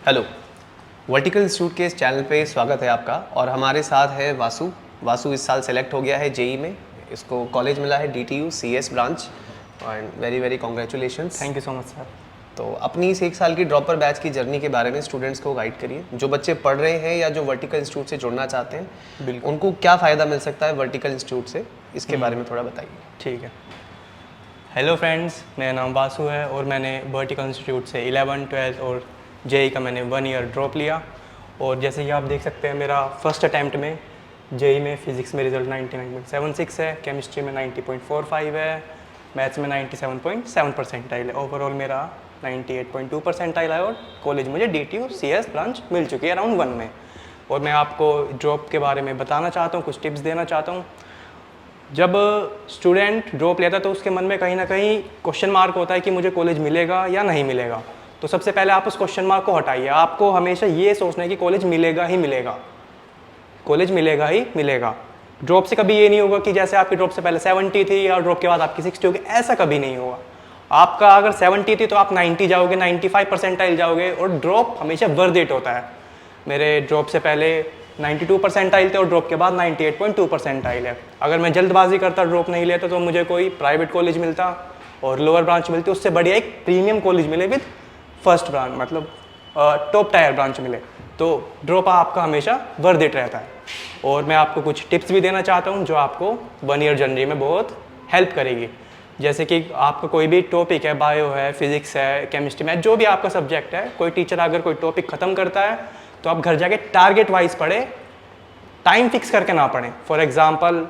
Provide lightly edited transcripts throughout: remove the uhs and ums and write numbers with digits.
Hello, vertical institute के इस channel पे स्वागत है आपका। और हमारे साथ है वासु। वासु इस साल सेलेक्ट हो गया है जेई में, इसको कॉलेज मिला है DTU CS branch and very very congratulations. Thank you so much sir. तो अपनी इस एक साल की ड्रॉपर बैच की जर्नी के बारे में स्टूडेंट्स को गाइड करिए, जो बच्चे पढ़ रहे हैं या जो वर्टिकल इंस्टीट्यूट से जुड़ना चाहते हैं, बिल्कुल। उनको क्या फ़ायदा मिल सकता है वर्टिकल इंस्टीट्यूट से, इसके बारे में थोड़ा बताइए। ठीक है। हेलो फ्रेंड्स, मेरा नाम वासु है और मैंने वर्टिकल इंस्टीट्यूट से 11, 12 और जेई का मैंने 1 ईयर ड्रॉप लिया। और जैसे कि आप देख सकते हैं, मेरा फर्स्ट अटैम्प्ट में जेई में फ़िज़िक्स में रिज़ल्ट 99.76 है, केमिस्ट्री में 90.45 है, मैथ्स में 97.7 परसेंटाइल है। ओवरऑल मेरा 98.2 परसेंटाइल है और कॉलेज मुझे DTU CS ब्रांच मिल चुकी है अराउंड 1 में। और मैं आपको ड्रॉप के बारे में बताना चाहता हूँ, कुछ टिप्स देना चाहता हूँ। जब स्टूडेंट ड्रॉप लेता है तो उसके मन में कहीं ना कहीं क्वेश्चन मार्क होता है कि मुझे कॉलेज मिलेगा या नहीं मिलेगा। तो सबसे पहले आप उस क्वेश्चन मार्क को हटाइए। आपको हमेशा ये सोचना है कि कॉलेज मिलेगा ही मिलेगा, कॉलेज मिलेगा ही मिलेगा। ड्रॉप से कभी ये नहीं होगा कि जैसे आपकी ड्रॉप से पहले 70 थी और ड्रॉप के बाद आपकी 60 होगी, ऐसा कभी नहीं होगा। आपका अगर 70 थी तो आप 90 जाओगे, 95 परसेंटाइल जाओगे। और ड्रॉप हमेशा वर्थ इट होता है। मेरे ड्रॉप से पहले 92 परसेंटाइल थे और ड्रॉप के बाद 98.2 परसेंटाइल है। अगर मैं जल्दबाजी करता, ड्रॉप नहीं लेता, तो मुझे कोई प्राइवेट कॉलेज मिलता और लोअर ब्रांच मिलती, उससे बढ़िया एक प्रीमियम कॉलेज मिले विद फर्स्ट ब्रांच, मतलब टॉप टायर ब्रांच मिले। तो ड्रॉप आपका हमेशा वर्थ इट रहता है। और मैं आपको कुछ टिप्स भी देना चाहता हूँ जो आपको 1 ईयर जर्नी में बहुत हेल्प करेगी। जैसे कि आपका कोई भी टॉपिक है, बायो है, फिजिक्स है, केमिस्ट्री में, जो भी आपका सब्जेक्ट है, कोई टीचर अगर कोई टॉपिक खत्म करता है तो आप घर जाके टारगेट वाइज पढ़े, टाइम फिक्स करके ना पढ़ें। फॉर एग्जांपल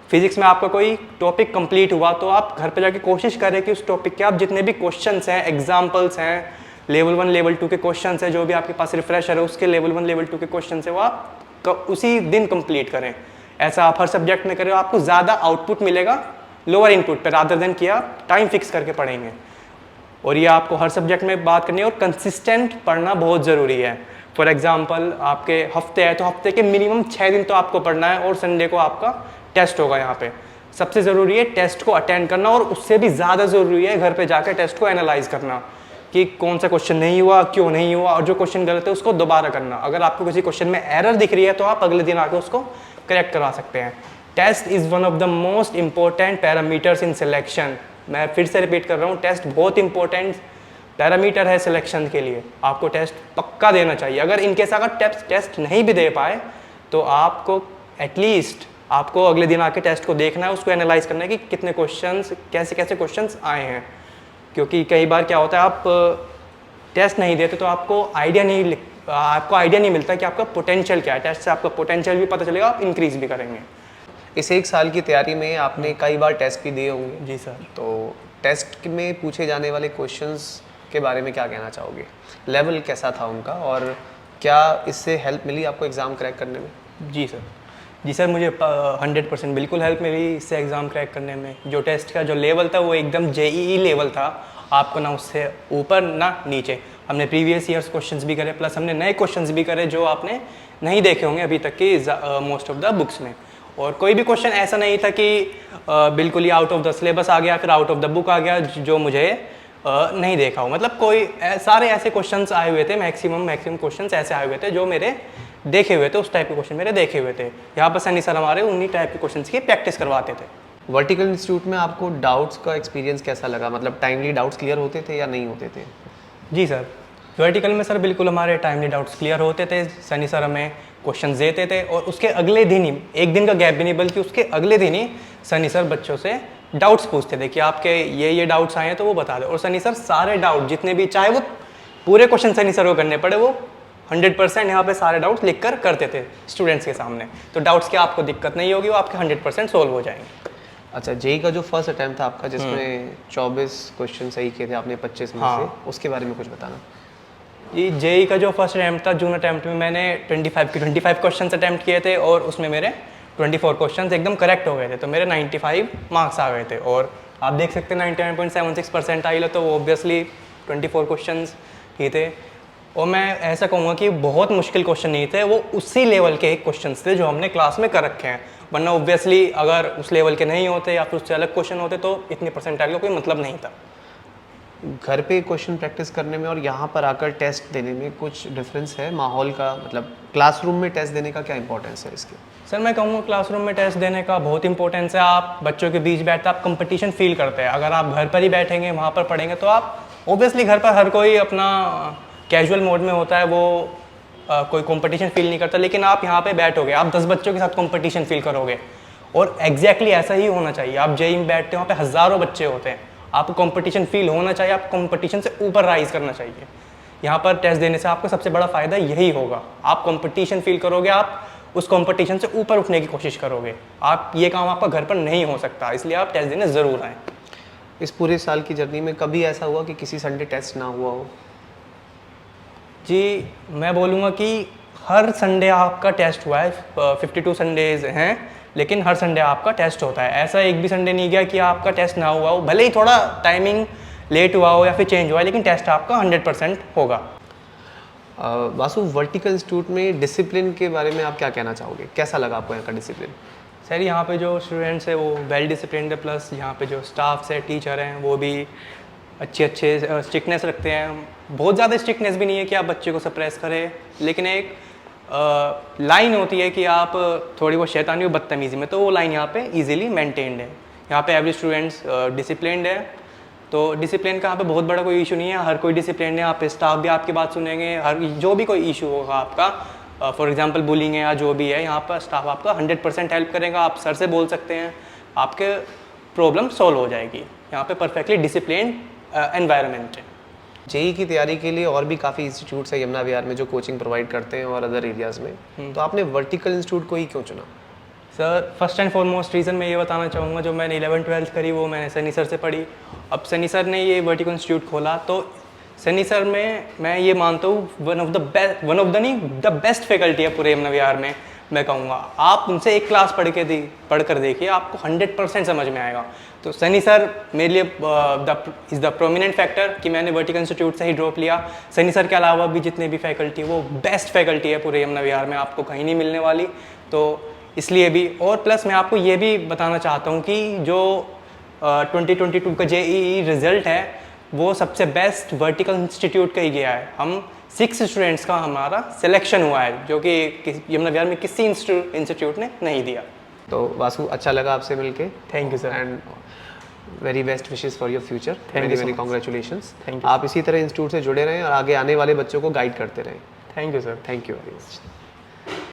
फिजिक्स में आपका कोई टॉपिक कंप्लीट हुआ तो आप घर पे जाके कोशिश करें कि उस टॉपिक के आप जितने भी क्वेश्चंस हैं, एग्जांपल्स हैं, लेवल 1 लेवल 2 के क्वेश्चंस हैं, जो भी आपके पास रिफ्रेशर है उसके लेवल 1 लेवल 2 के क्वेश्चंस है, वो आप उसी दिन कंप्लीट करें। ऐसा आप हर सब्जेक्ट में करें, आपको ज़्यादा आउटपुट मिलेगा लोअर इनपुट पर, रादर देन कि आप टाइम फिक्स करके पढ़ेंगे। और ये आपको हर सब्जेक्ट में बात करनी है। और कंसिस्टेंट पढ़ना बहुत ज़रूरी है। फॉर एग्जाम्पल आपके हफ्ते है तो हफ्ते के मिनिमम 6 दिन तो आपको पढ़ना है और संडे को आपका टेस्ट होगा। यहाँ पे सबसे ज़रूरी है टेस्ट को अटेंड करना, और उससे भी ज़्यादा ज़रूरी है घर पे जाकर टेस्ट को एनालाइज करना कि कौन सा क्वेश्चन नहीं हुआ, क्यों नहीं हुआ, और जो क्वेश्चन गलत है उसको दोबारा करना। अगर आपको किसी क्वेश्चन में एरर दिख रही है तो आप अगले दिन आकर उसको करेक्ट करवा सकते हैं। Test is one of the most important parameters in selection. मैं फिर से रिपीट कर रहा हूँ, टेस्ट बहुत इंपॉर्टेंट पैरामीटर है सिलेक्शन के लिए। आपको टेस्ट पक्का देना चाहिए। अगर इनकेस अगर टेस्ट नहीं भी दे पाए तो आपको एटलीस्ट आपको अगले दिन आके टेस्ट को देखना है, उसको एनालाइज करना है कि कितने क्वेश्चंस, कैसे कैसे क्वेश्चंस आए हैं। क्योंकि कई बार क्या होता है, आप टेस्ट नहीं देते तो आपको आइडिया नहीं मिलता कि आपका पोटेंशियल क्या है। टेस्ट से आपका पोटेंशियल भी पता चलेगा, आप इंक्रीज भी करेंगे। इस एक साल की तैयारी में आपने कई बार टेस्ट भी दिए होंगे। जी सर। तो टेस्ट में पूछे जाने वाले क्वेश्चंस के बारे में क्या कहना चाहोगे? लेवल कैसा था उनका और क्या इससे हेल्प मिली आपको एग्ज़ाम क्रैक करने में? जी सर, मुझे 100% बिल्कुल हेल्प मिली इससे एग्ज़ाम क्रैक करने में। जो टेस्ट का जो लेवल था वो एकदम JEE लेवल था। आपको ना उससे ऊपर ना नीचे। हमने प्रीवियस ईयर्स क्वेश्चंस भी करे, प्लस हमने नए क्वेश्चंस भी करे जो आपने नहीं देखे होंगे अभी तक की मोस्ट ऑफ द बुक्स में। और कोई भी क्वेश्चन ऐसा नहीं था कि बिल्कुल ही आउट ऑफ द सिलेबस आ गया, फिर आउट ऑफ द बुक आ गया, जो मुझे नहीं देखा हो। मतलब कोई सारे ऐसे क्वेश्चंस आए हुए थे, मैक्सिमम क्वेश्चंस ऐसे आए हुए थे जो मेरे देखे हुए थे, उस टाइप के क्वेश्चन मेरे देखे हुए थे। यहाँ पर सनी सर हमारे उन्हीं टाइप के क्वेश्चंस की प्रैक्टिस करवाते थे। वर्टिकल इंस्टीट्यूट में आपको डाउट्स का एक्सपीरियंस कैसा लगा? मतलब टाइमली डाउट्स क्लियर होते थे या नहीं होते थे? जी सर, वर्टिकल में सर बिल्कुल हमारे टाइमली डाउट्स क्लियर होते थे। सनी सर हमें क्वेश्चन देते थे और उसके अगले दिन ही, एक दिन का गैप भी नहीं बल्कि उसके अगले दिन ही सनी सर बच्चों से डाउट्स पूछते थे कि आपके ये डाउट्स आए हैं तो वो बता दो। और सनी सर सारे डाउट जितने भी, चाहे वो पूरे क्वेश्चन सनी सर को करने पड़े, वो 100% यहाँ पे सारे डाउट्स लिख कर करते थे स्टूडेंट्स के सामने। तो डाउट्स की आपको दिक्कत नहीं होगी, वो आपके 100% सोल्व हो जाएंगे। अच्छा, जेई का जो फर्स्ट अटैम्प्ट था आपका, जिसमें 24 क्वेश्चन सही किए थे आपने 25 में से, उसके बारे में कुछ बताना। ये जेई का जो फर्स्ट अटैम्प्ट था, जून अटैम्प्ट में मैंने 25 क्वेश्चन अटैम्प्ट किए थे और उसमें मेरे 24 क्वेश्चन एकदम करेक्ट हो गए थे। तो मेरे 95 मार्क्स आ गए थे। और आप देख सकते हैं 99.76 परसेंटाइल है, तो वो ऑब्वियसली 24 क्वेश्चन ही थे। और मैं ऐसा कहूँगा कि बहुत मुश्किल क्वेश्चन नहीं थे, वो उसी लेवल के क्वेश्चन थे जो हमने क्लास में कर रखे हैं। वरना ऑब्वियसली अगर उस लेवल के नहीं होते या फिर उससे अलग क्वेश्चन होते तो इतनी परसेंटाइल का कोई मतलब नहीं था। घर पे क्वेश्चन प्रैक्टिस करने में और यहाँ पर आकर टेस्ट देने में कुछ डिफरेंस है माहौल का, मतलब क्लासरूम में टेस्ट देने का क्या इंपॉर्टेंस है इसकी? सर मैं कहूँगा क्लासरूम में टेस्ट देने का बहुत इंपॉर्टेंस है। आप बच्चों के बीच बैठते आप कंपटीशन फील करते हैं। अगर आप घर पर ही बैठेंगे वहाँ पर पढ़ेंगे तो आप ऑब्वियसली घर पर हर कोई अपना कैजुअल मोड में होता है, वो कोई कंपटीशन फील नहीं करता। लेकिन आप यहाँ पे बैठोगे, आप 10 बच्चों के साथ कंपटीशन फील करोगे और एग्जैक्टली ऐसा ही होना चाहिए। आप जेईई में बैठते हो, वहाँ पे हज़ारों बच्चे होते हैं, आपको कंपटीशन फील होना चाहिए, आप कंपटीशन से ऊपर राइज करना चाहिए। यहाँ पर टेस्ट देने से आपको सबसे बड़ा फ़ायदा यही होगा, आप कंपटीशन फील करोगे, आप उस कंपटीशन से ऊपर उठने की कोशिश करोगे। आप ये काम आपका घर पर नहीं हो सकता, इसलिए आप टेस्ट देने ज़रूर आएँ। इस पूरे साल की जर्नी में कभी ऐसा हुआ कि किसी संडे टेस्ट ना हुआ हो? जी, मैं बोलूँगा कि हर संडे आपका टेस्ट हुआ है। 52 संडेज़ हैं, लेकिन हर संडे आपका टेस्ट होता है। ऐसा एक भी संडे नहीं गया कि आपका टेस्ट ना हुआ हो, भले ही थोड़ा टाइमिंग लेट हुआ हो या फिर चेंज हुआ है, लेकिन टेस्ट आपका 100% होगा। वासु, वर्टिकल इंस्टीट्यूट में डिसिप्लिन के बारे में आप क्या कहना चाहोगे? कैसा लगा आपको यहाँ का डिसिप्लिन? सर यहाँ पे जो स्टूडेंट्स हैं वो वेल डिसिप्लिन्ड है, प्लस यहाँ पे जो स्टाफ्स है, टीचर हैं, वो भी अच्छे स्ट्रिक्टनेस रखते हैं। बहुत ज़्यादा स्ट्रिक्टनेस भी नहीं है कि आप बच्चे को सप्रेस करें, लेकिन एक लाइन होती है कि आप थोड़ी बहुत शैतानी और बदतमीज़ी में, तो वो लाइन यहाँ पे इजीली मेंटेन्ड है। यहाँ पे एवरी स्टूडेंट्स डिसिप्लिन्ड है, तो डिसिप्लिन का यहाँ पे बहुत बड़ा कोई इशू नहीं है। हर कोई डिसिप्लिन है, यहाँ पे स्टाफ भी आपकी बात सुनेंगे। हर जो भी कोई इशू होगा आपका, फॉर एग्जांपल बुलिंग है या जो भी है, यहाँ पर स्टाफ आपका 100% हेल्प करेगा। आप सर से बोल सकते हैं, आपके प्रॉब्लम सॉल्व हो जाएगी। यहाँ पे परफेक्टली डिसिप्लिन एनवायरनमेंट है। जेईई की तैयारी के लिए और भी काफ़ी इंस्टीट्यूट्स है यमुना विहार में जो कोचिंग प्रोवाइड करते हैं और अदर एरियाज़ में, तो आपने वर्टिकल इंस्टीट्यूट को ही क्यों चुना? Sir first and foremost reason मैं ये बताना चाहूँगा, जो मैंने 11th-12th करी वो मैंने सनी सर से पढ़ी। अब सनी सर ने ये वर्टिकल इंस्टीट्यूट खोला, तो सनी सर में मैं ये मानता हूँ one of the best faculty है पूरे यमुना विहार में। मैं कहूँगा आप उनसे एक क्लास पढ़ कर देखिए, आपको 100% समझ में आएगा। तो सनी सर मेरे लिए इज़ द प्रोमिनेंट फैक्टर कि मैंने वर्टिकल इंस्टीट्यूट से ही ड्रॉप लिया। सनी सर के अलावा भी जितने भी फैकल्टी वो बेस्ट फैकल्टी है पूरे यमुना विहार में, आपको कहीं नहीं मिलने वाली। तो इसलिए भी, और प्लस मैं आपको ये भी बताना चाहता हूँ कि जो 2022 का जेईई रिजल्ट है वो सबसे बेस्ट वर्टिकल इंस्टीट्यूट का ही गया है। हम 6 स्टूडेंट्स का हमारा सिलेक्शन हुआ है, जो कि यमुना विहार में किसी इंस्टीट्यूट ने नहीं दिया। तो वासु, अच्छा लगा आपसे मिलके। Thank you sir, and very best wishes for your future. Very congratulations. Thank you. आप इसी तरह इंस्टीट्यूट से जुड़े रहें और आगे आने वाले बच्चों को गाइड करते रहें। Thank you sir. Thank you very much.